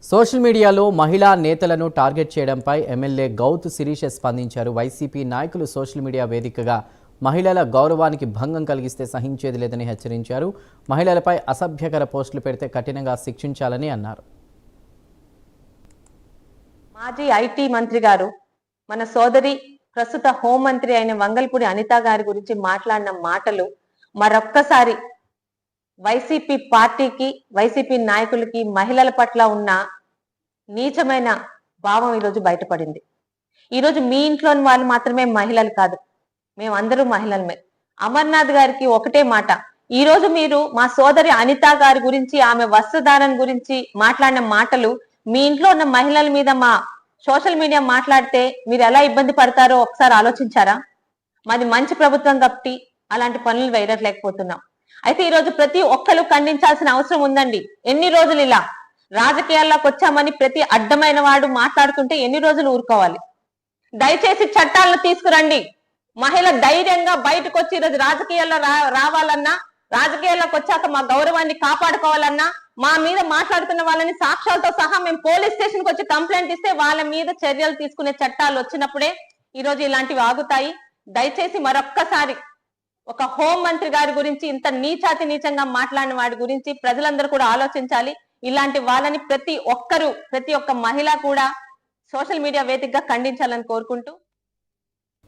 Social మీడియాలో మహిళా నేతలను టార్గెట్ చేయడంపై ఎమ్మెల్యే గౌతు శిరీష స్పందించారు. వైసీపీ నాయకులు సోషల్ మీడియా వేదికగా మహిళల గౌరవానికి భంగం కలిగిస్తే సహించేది లేదని హెచ్చరించారు. మహిళలపై అసభ్యకర పోస్టులు పెడితే కఠినంగా శిక్షించాలని అన్నారు. మాజీ ఐటీ మంత్రి గారు మన సోదరి ప్రస్తుత హోంమంత్రి అయిన వంగల్పూడి అనిత గారి గురించి మాట్లాడిన మాటలు మరొక్కసారి వైసీపీ పార్టీకి, వైసీపీ నాయకులకి మహిళల పట్ల ఉన్న నీచమైన భావం ఈరోజు బయటపడింది. ఈరోజు మీ ఇంట్లోని వాళ్ళు మాత్రమే మహిళలు కాదు, మేమందరూ మహిళలమే. అమర్నాథ్ గారికి ఒకటే మాట, ఈ రోజు మీరు మా సోదరి అనిత గారి గురించి, ఆమె వస్త్రధారణ గురించి మాట్లాడిన మాటలు మీ ఇంట్లో ఉన్న మహిళల మీద మా సోషల్ మీడియా మాట్లాడితే మీరు ఎలా ఇబ్బంది పడతారో ఒకసారి ఆలోచించారా? మాది మంచి ప్రభుత్వం కాబట్టి అలాంటి పనులు వేయట్లేకపోతున్నాం. అయితే ఈరోజు ప్రతి ఒక్కరు ఖండించాల్సిన అవసరం ఉందండి. ఎన్ని రోజులు ఇలా రాజకీయాల్లోకి వచ్చామని ప్రతి అడ్డమైన వాడు మాట్లాడుతుంటే ఎన్ని రోజులు ఊరుకోవాలి? దయచేసి చట్టాలను తీసుకురండి. మహిళ ధైర్యంగా బయటకు వచ్చి ఈరోజు రాజకీయాల్లో రావాలన్నా, రాజకీయాల్లోకి వచ్చాక మా గౌరవాన్ని కాపాడుకోవాలన్నా, మా మీద మాట్లాడుతున్న వాళ్ళని సాక్ష్యాలతో సహా మేము పోలీస్ స్టేషన్ కి వచ్చి కంప్లైంట్ ఇస్తే వాళ్ళ మీద చర్యలు తీసుకునే చట్టాలు వచ్చినప్పుడే ఈరోజు ఇలాంటివి ఆగుతాయి. దయచేసి మరొక్కసారి ఒక హోం మంత్రి గారి గురించి, ఇంత నీచాతి నీచంగా మాట్లాడిన వాడి గురించి ప్రజలందరూ కూడా ఆలోచించాలి. ఇలాంటి వాళ్ళని ప్రతి ఒక్క మహిళ కూడా సోషల్ మీడియా వేదికగా ఖండించాలని కోరుకుంటూ